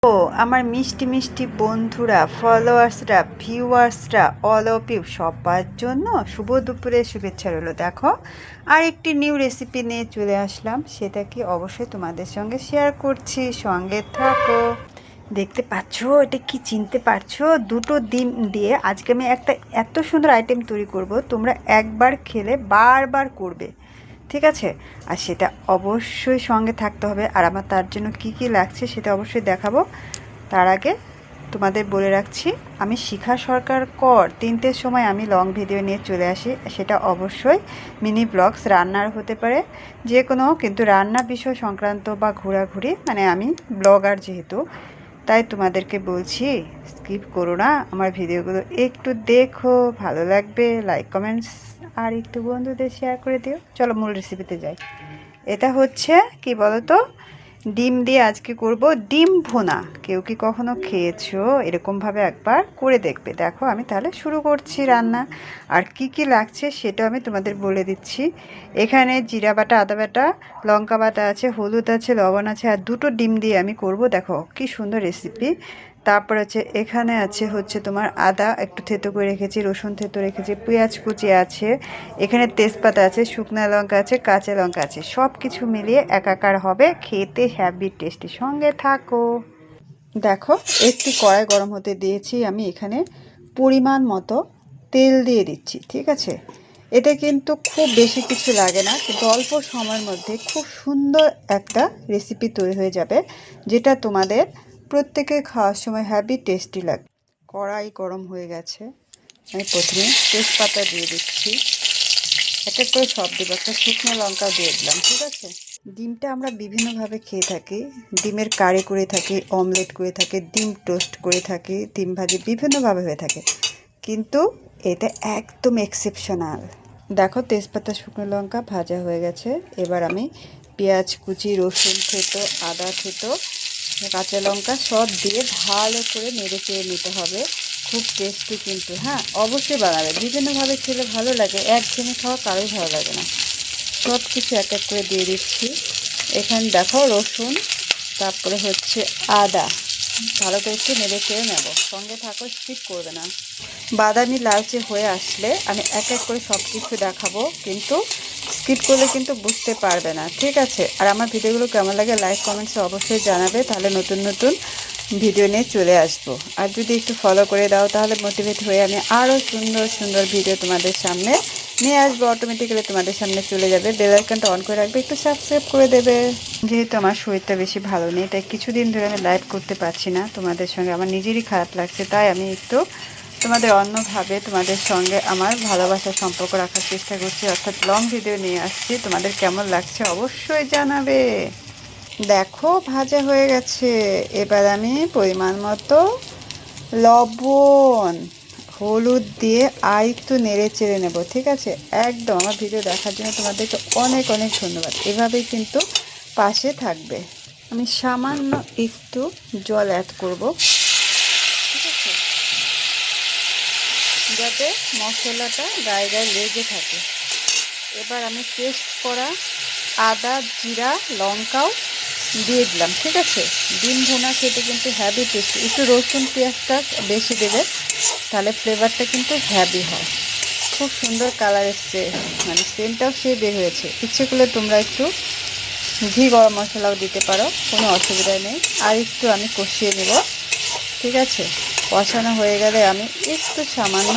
ও আমার মিষ্টি মিষ্টি বন্ধুরা, ফলোয়ার্সরা, ভিউয়ার্সরা, অল অফ ইউ সবার জন্য শুভ দুপুরের শুভেচ্ছা রইল। দেখো, আর একটি নিউ রেসিপি নিয়ে চলে আসলাম, সেটা কি অবশ্যই তোমাদের সঙ্গে শেয়ার করছি, সঙ্গে থাকো। দেখতে পাচ্ছ এটা কি, চিনতে পারছো? দুটো ডিম দিয়ে আজকে আমি একটা এত সুন্দর আইটেম তৈরি করব, তোমরা একবার খেলে বারবার করবে, ঠিক আছে? আর সেটা অবশ্যই সঙ্গে থাকতে হবে। আর আমার তার জন্য কি কি লাগছে সেটা অবশ্যই দেখাবো। তার আগে তোমাদের বলে রাখছি, আমি শিখা সরকার কর 3টের সময় আমি লং ভিডিও নিয়ে চলে আসি। সেটা অবশ্যই মিনি ব্লগস, রান্নার হতে পারে, যে কোনো, কিন্তু রান্না বিষয় সংক্রান্ত বা ঘোরাঘুরি, মানে আমি ব্লগার যেহেতু, তাই তোমাদেরকে বলছি স্কিপ করো না, আমার ভিডিওগুলো একটু দেখো, ভালো লাগবে, লাইক কমেন্টস আর একটু বন্ধুদের শেয়ার করে দিও। চলো মূল রেসিপিতে যাই। এটা হচ্ছে কি বলো তো, ডিম দিয়ে আজকে করব ডিম ভুনা। কেউ কি কখনো খেয়েছো? এরকমভাবে একবার করে দেখবে। দেখো আমি তাহলে শুরু করছি রান্না। আর কি কি লাগছে সেটাও আমি তোমাদের বলে দিচ্ছি। এখানে জিরা বাটা, আদা বাটা, লঙ্কা বাটা আছে, হলুদ আছে, লবণ আছে, আর দুটো ডিম দিয়ে আমি করব। দেখো কি সুন্দর রেসিপি। তারপর আছে, এখানে আছে হচ্ছে তোমার আদা একটু থেতো করে রেখেছি, রসুন থেতো রেখেছি, পেঁয়াজ কুচি আছে, এখানে তেজপাতা আছে, শুকনো লঙ্কা আছে, কাঁচা লঙ্কা আছে, সব কিছু মিলিয়ে একাকার হবে, খেতে হ্যাভি টেস্টি। সঙ্গে থাকো। দেখো, একটি কড়াই গরম হতে দিয়েছি, আমি এখানে পরিমাণ মতো তেল দিয়ে দিচ্ছি, ঠিক আছে? এতে কিন্তু খুব বেশি কিছু লাগে না, কিন্তু অল্প সময়ের মধ্যে খুব সুন্দর একটা রেসিপি তৈরি হয়ে যাবে, যেটা তোমাদের প্রত্যেকের খাওয়ার সময় হ্যাভি টেস্টি লাগবে। কড়াই গরম হয়ে গেছে, আমি প্রথমে তেজপাতা দিয়ে দিচ্ছি, এক এক করে সব দেবো, একটা শুকনো লঙ্কা দিয়ে দিলাম, ঠিক আছে? ডিমটা আমরা বিভিন্নভাবে খেয়ে থাকি। ডিমের কারি করে থাকি, অমলেট করে থাকি, ডিম টোস্ট করে থাকি, ডিম ভাজি বিভিন্নভাবে হয়ে থাকে, কিন্তু এটা একদম এক্সেপশনাল। দেখো, তেজপাতা, শুকনো লঙ্কা ভাজা হয়ে গেছে। এবার আমি পেঁয়াজ কুচি, রসুন থেতো, আদা থেতো, কাঁচা লঙ্কা সব দিয়ে ভালো করে নেড়ে চেড়ে নিতে হবে। খুব টেস্টি কিন্তু, হ্যাঁ অবশ্যই বানাবে। বিভিন্নভাবে খেলে ভালো লাগে, একঘেয়েমি খাওয়া কারোই ভালো লাগে না। সব কিছু এক এক করে দিয়ে দিচ্ছি। এখানে দেখো রসুন, তারপরে হচ্ছে আদা, ভালো করে একটু নেড়ে চেড়ে নেব। সঙ্গে থাকো, স্কিপ করবে না। বাদামি লালচে হয়ে আসলে আমি এক এক করে সব কিছু দেখাবো, কিন্তু স্কিপ করলে কিন্তু বুঝতে পারবে না, ঠিক আছে? আর আমার ভিডিওগুলো কেমন লাগে লাইক কমেন্টসে অবশ্যই জানাবে, তাহলে নতুন নতুন ভিডিও নিয়ে চলে আসবো। আর যদি একটু ফলো করে দাও তাহলে মোটিভেট হয়ে আমি আরও সুন্দর সুন্দর ভিডিও তোমাদের সামনে নিয়ে আসবো। অটোমেটিক্যালি তোমাদের সামনে চলে যাবে। বেল আইকনটা অন করে রাখবে, একটু সাবস্ক্রাইব করে দেবে। যেহেতু আমার শরীরটা বেশি ভালো নেই, তাই কিছুদিন ধরে আমি লাইভ করতে পারছি না তোমাদের সঙ্গে, আমার নিজেরই খারাপ লাগছে, তাই আমি একটু তোমাদের অন্যভাবে তোমাদের সঙ্গে আমার ভালোবাসার সম্পর্ক রাখার চেষ্টা করছি, অর্থাৎ লং ভিডিও নিয়ে আসছি। তোমাদের কেমন লাগছে অবশ্যই জানাবে। দেখো ভাজা হয়ে গেছে, এবার আমি পরিমাণ মতো লবণ, হলুদ দিয়ে আর একটু নেড়ে চেড়ে নেব, ঠিক আছে? একদম আমার ভিডিও দেখার জন্য তোমাদেরকে অনেক অনেক ধন্যবাদ। এভাবেই কিন্তু পাশে থাকবে। আমি সামান্য একটু জল অ্যাড করব, ঠিক আছে, যাতে মশলাটা গায়ে গায়ে লেগে থাকে। এবার আমি পেস্ট করা আদা, জিরা, লঙ্কাও দিয়ে দিলাম, ঠিক আছে? ডিম ভুনা খেতে কিন্তু হ্যাভি টেস্টি। একটু রসুন পেঁয়াজটা বেশি দেবে, তাহলে ফ্লেভারটা কিন্তু হ্যাভি হয়। খুব সুন্দর কালার এসছে, মানে সেন্টটাও সে বের হয়েছে। ইচ্ছে করলে তোমরা একটু ঘি গরম মশলাও দিতে পারো, কোনো অসুবিধা নেই। আর একটু আমি কষিয়ে নেব, ঠিক আছে? কষানো হয়ে গেলে আমি একটু সামান্য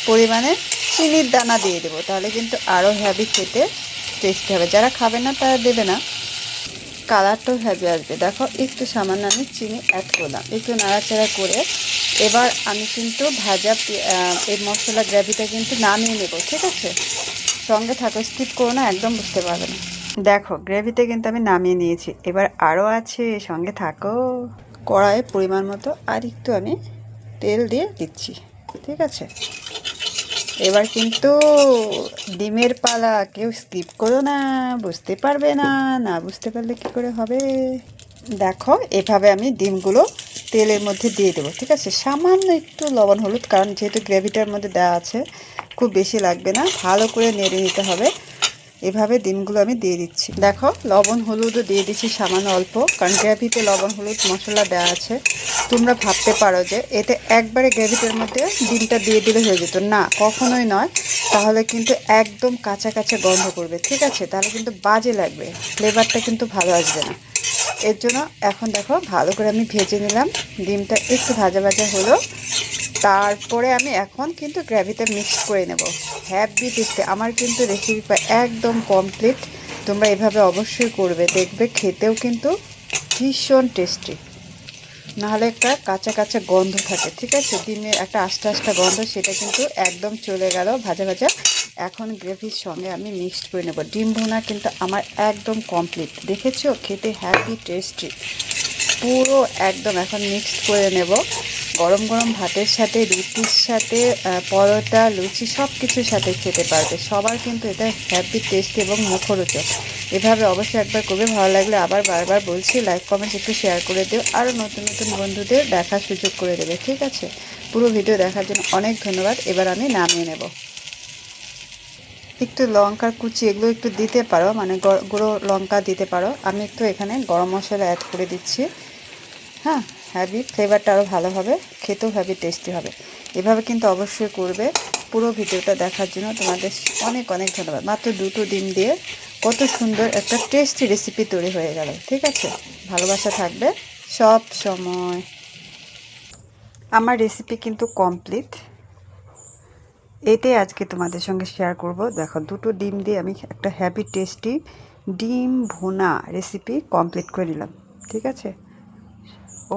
পরিমাণে চিনির দানা দিয়ে দেবো, তাহলে কিন্তু আরও হ্যাভি খেতে টেস্টি হবে। যারা খাবে না তারা দেবে না, কালারটাও হ্যাভি আসবে। দেখো একটু সামান্য আমি চিনি অ্যাড করলাম, একটু নাড়াচাড়া করে এবার আমি কিন্তু ভাজা এই মশলা গ্রেভিটা কিন্তু নামিয়ে নেব, ঠিক আছে? সঙ্গে থাকো, স্কিপ করো না, একদম বুঝতে পারবে না। দেখো গ্রেভিতে কিন্তু আমি নামিয়ে নিয়েছি, এবার আরও আছে, সঙ্গে থাকো। কড়াইয়ে পরিমাণ মতো আর একটু আমি তেল দিয়ে দিচ্ছি, ঠিক আছে? এবার কিন্তু ডিমের পালা, কেউ স্কিপ করো না, বুঝতে পারবে না, না বুঝতে পারলে কী করে হবে। দেখো এভাবে আমি ডিমগুলো তেলের মধ্যে দিয়ে দেবো, ঠিক আছে? সামান্য একটু লবণ হলুদ, কারণ যেহেতু গ্রেভিটার মধ্যে দেওয়া আছে, খুব বেশি লাগবে না। ভালো করে নেড়ে নিতে হবে। এভাবে ডিমগুলো আমি দিয়ে দিচ্ছি। দেখো লবণ হলুদও দিয়ে দিচ্ছি সামান্য অল্প, কারণ গ্রেভিতে লবণ হলুদ মশলা দেওয়া আছে। তোমরা ভাবতে পারো যে এতে একবারে গ্রেভিটার মধ্যে ডিমটা দিয়ে দিলে হয়ে যেত, না কখনোই নয়। তাহলে কিন্তু একদম কাঁচা কাঁচা গন্ধ করবে, ঠিক আছে? তাহলে কিন্তু বাজে লাগবে, ফ্লেভারটা কিন্তু ভালো আসবে না। এর জন্য এখন দেখো ভালো করে আমি ভেজে নিলাম, ডিমটা একটু ভাজা ভাজা হলো। তারপরে আমি এখন কিন্তু গ্রেভিটা মিক্স করে নেব। হ্যাপি টেস্টি আমার কিন্তু রেসিপিটা একদম কমপ্লিট। তোমরা এভাবে অবশ্যই করবে, দেখবে খেতেও কিন্তু ভীষণ টেস্টি। নাহলে একটা কাঁচা কাঁচা গন্ধ থাকে, ঠিক আছে? ডিমের একটা আস্তে আস্তে গন্ধ, সেটা কিন্তু একদম চলে গেল ভাজা ভাজা। এখন গ্রেভির সঙ্গে আমি মিক্সড করে নেব। ডিম ভুনা কিন্তু আমার একদম কমপ্লিট, দেখেছো? খেতে হ্যাপি টেস্টি পুরো একদম। এখন মিক্সড করে নেব। গরম গরম ভাতের সাথে, রুটির সাথে, পরোটা, লুচি সব কিছুর সাথে খেতে পারবে। সবার কিন্তু এটা হ্যাপি টেস্টি এবং মুখরোচক। এভাবে অবশ্যই একবার করবে। ভালো লাগলে আবার বারবার বলছি, লাইক কমেন্ট একটু শেয়ার করে দিও, আরও নতুন নতুন বন্ধুদের দেখার সুযোগ করে দেবে, ঠিক আছে? পুরো ভিডিও দেখার জন্য অনেক ধন্যবাদ। এবার আমি নামিয়ে নেব। একটু লঙ্কার কুচি এগুলো একটু দিতে পারো, মানে গুঁড়ো লঙ্কা দিতে পারো। আমি একটু এখানে গরম মশলা অ্যাড করে দিচ্ছি। হ্যাঁ, হ্যাভি ফ্লেভারটা আরও ভালো হবে, খেতেও হ্যাভি টেস্টি হবে। এভাবে কিন্তু অবশ্যই করবে। পুরো ভিডিওটা দেখার জন্য তোমাদের অনেক অনেক ধন্যবাদ। মাত্র দুটো ডিম দিয়ে কত সুন্দর একটা টেস্টি রেসিপি তৈরি হয়ে গেল, ঠিক আছে? ভালোবাসা থাকবে সব সময়। আমার রেসিপি কিন্তু কমপ্লিট, এটাই আজকে তোমাদের সঙ্গে শেয়ার করব। দেখো দুটো ডিম দিয়ে আমি একটা হ্যাপি টেস্টি ডিম ভুনা রেসিপি কমপ্লিট করে নিলাম, ঠিক আছে?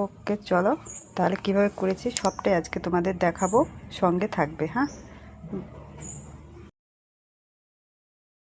ওকে, চলো তাহলে কীভাবে করেছি সবটাই আজকে তোমাদের দেখাবো, সঙ্গে থাকবে। হ্যাঁ।